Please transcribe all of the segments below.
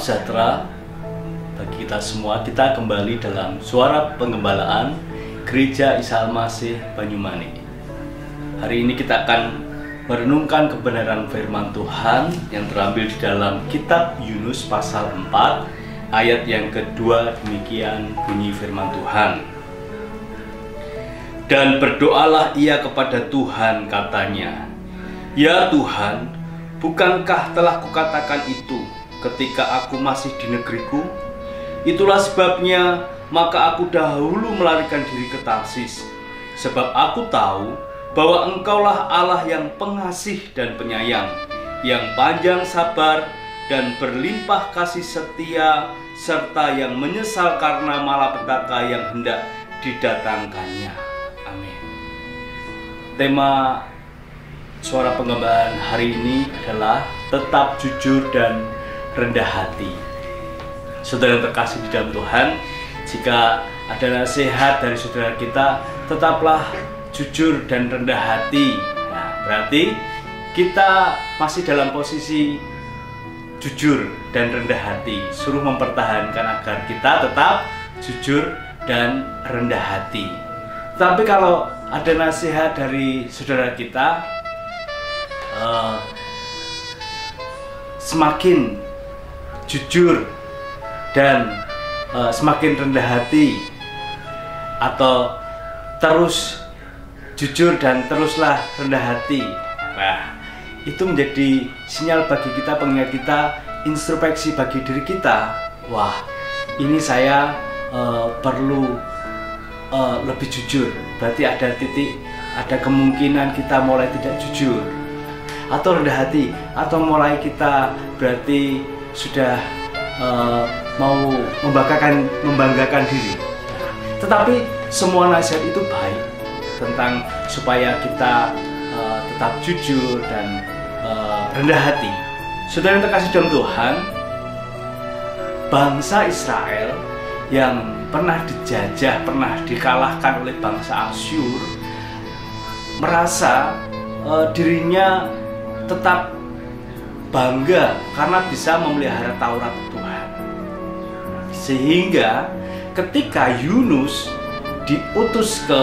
sejahtera bagi kita semua. Kita kembali dalam Suara Penggembalaan Gereja Isa Al-Masih Banyumanik. Hari ini kita akan merenungkan kebenaran firman Tuhan yang terambil di dalam kitab Yunus pasal 4 ayat yang kedua. Demikian bunyi firman Tuhan. Dan berdoalah ia kepada Tuhan, katanya, "Ya Tuhan, bukankah telah kukatakan itu ketika aku masih di negeriku? Itulah sebabnya maka aku dahulu melarikan diri ke Tarsis, sebab aku tahu bahwa Engkaulah Allah yang pengasih dan penyayang, yang panjang sabar dan berlimpah kasih setia, serta yang menyesal karena malapetaka yang hendak didatangkannya." Amin. Tema Suara Penggembalaan hari ini adalah tetap jujur dan rendah hati. Saudara yang terkasih di dalam Tuhan, jika ada nasihat dari saudara kita, tetaplah jujur dan rendah hati. Nah, berarti kita masih dalam posisi jujur dan rendah hati. Suruh mempertahankan agar kita tetap jujur dan rendah hati. Tapi kalau ada nasihat dari saudara kita, semakin jujur dan semakin rendah hati, atau terus jujur dan teruslah rendah hati, nah, itu menjadi sinyal bagi kita, pengingat kita, introspeksi bagi diri kita. Wah, ini saya perlu lebih jujur. Berarti ada titik, ada kemungkinan kita mulai tidak jujur atau rendah hati, atau mulai kita berarti sudah mau membanggakan diri. Tetapi semua nasihat itu baik tentang supaya kita tetap jujur dan rendah hati. Saudara yang terkasih dalam Tuhan, bangsa Israel yang pernah dijajah, pernah dikalahkan oleh bangsa Asyur, merasa dirinya tetap bangga karena bisa memelihara Taurat Tuhan. Sehingga ketika Yunus diutus ke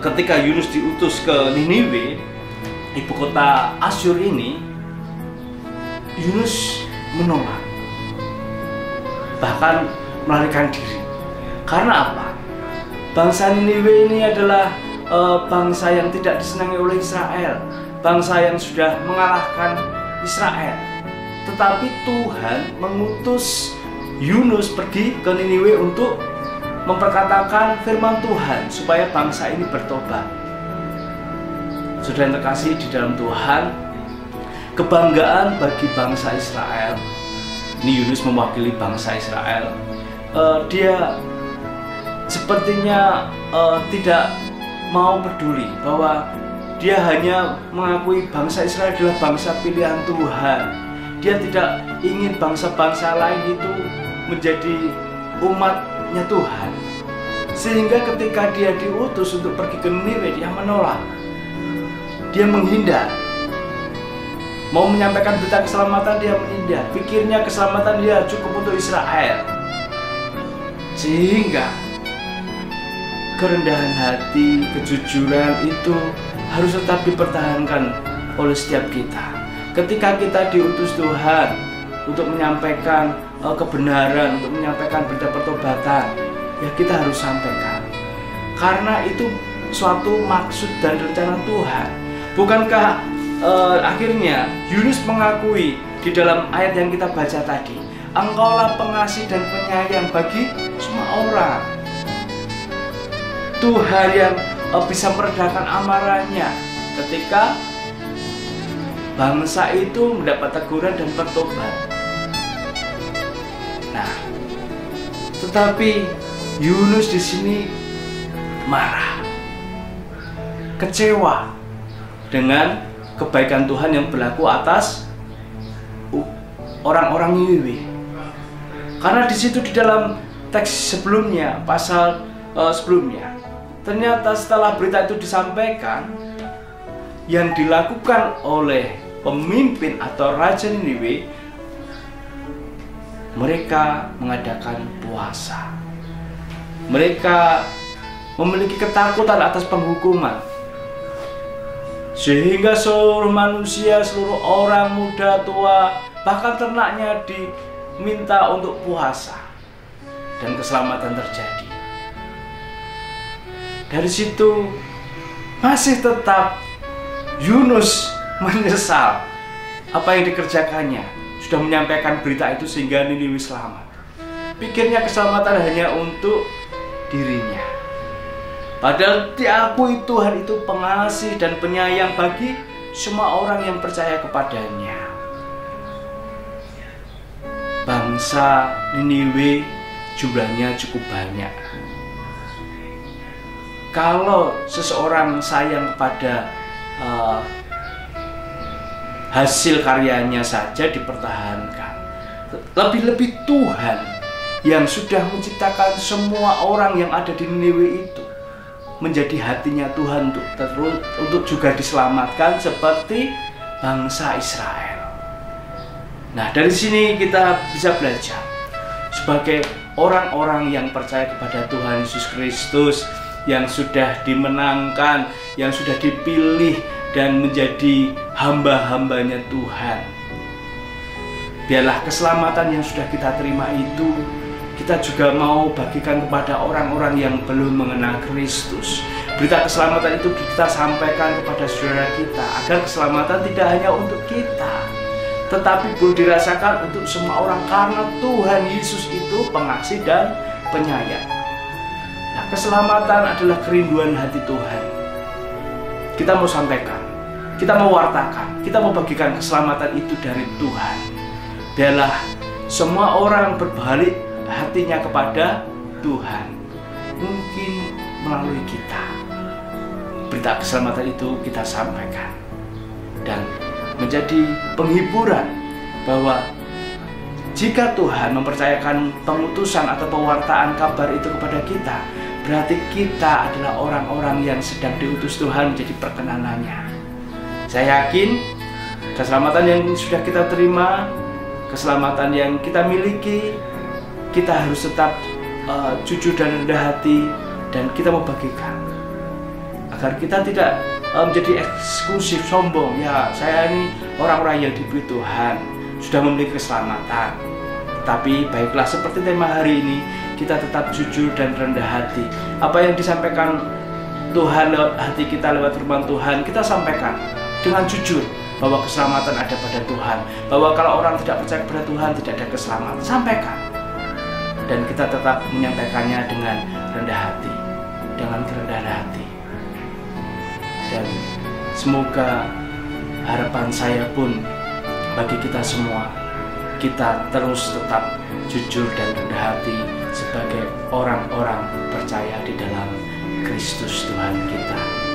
ketika Yunus diutus ke Niniwe, ibu kota Asyur ini, Yunus menolak, bahkan melarikan diri. Karena apa? Bangsa Niniwe ini adalah bangsa yang tidak disenangi oleh Israel, bangsa yang sudah mengalahkan Israel. Tetapi Tuhan mengutus Yunus pergi ke Niniwe untuk memperkatakan firman Tuhan supaya bangsa ini bertobat. Saudara yang terkasih di dalam Tuhan, kebanggaan bagi bangsa Israel, ini Yunus mewakili bangsa Israel, dia sepertinya tidak mau peduli bahwa dia hanya mengakui bangsa Israel adalah bangsa pilihan Tuhan. Dia tidak ingin bangsa-bangsa lain itu menjadi umatnya Tuhan. Sehingga ketika dia diutus untuk pergi ke Niniwe, dia menolak, dia menghindar. Mau menyampaikan berita keselamatan, dia menghindar. Pikirnya keselamatan dia cukup untuk Israel. Sehingga kerendahan hati, kejujuran itu harus tetap dipertahankan oleh setiap kita. Ketika kita diutus Tuhan untuk menyampaikan kebenaran, untuk menyampaikan berita pertobatan, ya kita harus sampaikan. Karena itu suatu maksud dan rencana Tuhan. Bukankah akhirnya Yunus mengakui di dalam ayat yang kita baca tadi, Engkaulah pengasih dan penyayang bagi semua orang. Tuhan yang bisa meredakan amarahnya ketika bangsa itu mendapat teguran dan bertobat. Nah, tetapi Yunus di sini marah, kecewa dengan kebaikan Tuhan yang berlaku atas orang-orang Niniwe. Karena di situ di dalam teks sebelumnya, pasal sebelumnya, ternyata setelah berita itu disampaikan, yang dilakukan oleh pemimpin atau Raja Niniwe, mereka mengadakan puasa. Mereka memiliki ketakutan atas penghukuman, sehingga seluruh manusia, seluruh orang muda, tua, bahkan ternaknya diminta untuk puasa, dan keselamatan terjadi. Dari situ masih tetap Yunus menyesal apa yang dikerjakannya, sudah menyampaikan berita itu sehingga Niniwe selamat. Pikirnya keselamatan hanya untuk dirinya. Padahal diakui Tuhan itu pengasih dan penyayang bagi semua orang yang percaya kepadanya. Bangsa Niniwe jumlahnya cukup banyak. Kalau seseorang sayang kepada hasil karyanya saja dipertahankan, lebih-lebih Tuhan yang sudah menciptakan semua orang yang ada di Niniwe itu menjadi hatinya Tuhan untuk juga diselamatkan seperti bangsa Israel. Nah, dari sini kita bisa belajar sebagai orang-orang yang percaya kepada Tuhan Yesus Kristus, yang sudah dimenangkan, yang sudah dipilih dan menjadi hamba-hambanya Tuhan. Biarlah keselamatan yang sudah kita terima itu kita juga mau bagikan kepada orang-orang yang belum mengenal Kristus. Berita keselamatan itu kita sampaikan kepada saudara kita, agar keselamatan tidak hanya untuk kita, tetapi boleh dirasakan untuk semua orang, karena Tuhan Yesus itu pengasih dan penyayang. Nah, keselamatan adalah kerinduan hati Tuhan. Kita mau sampaikan, kita mau wartakan, kita mau bagikan keselamatan itu dari Tuhan. Biarlah semua orang berbalik hatinya kepada Tuhan, mungkin melalui kita. Berita keselamatan itu kita sampaikan dan menjadi penghiburan bahwa jika Tuhan mempercayakan pengutusan atau pewartaan kabar itu kepada kita, berarti kita adalah orang-orang yang sedang diutus Tuhan menjadi perkenanannya. Saya yakin keselamatan yang sudah kita terima, keselamatan yang kita miliki, kita harus tetap jujur dan rendah hati, dan kita mau bagikan agar kita tidak menjadi eksklusif, sombong. Ya, saya ini orang-orang yang diberi Tuhan, sudah memiliki keselamatan. Tetapi baiklah, seperti tema hari ini, kita tetap jujur dan rendah hati. Apa yang disampaikan Tuhan lewat hati kita, lewat firman Tuhan, kita sampaikan dengan jujur bahwa keselamatan ada pada Tuhan, bahwa kalau orang tidak percaya kepada Tuhan tidak ada keselamatan. Sampaikan, dan kita tetap menyampaikannya dengan rendah hati, dengan kerendahan hati. Dan semoga harapan saya pun bagi kita semua, kita terus tetap jujur dan rendah hati sebagai orang-orang percaya di dalam Kristus Tuhan kita.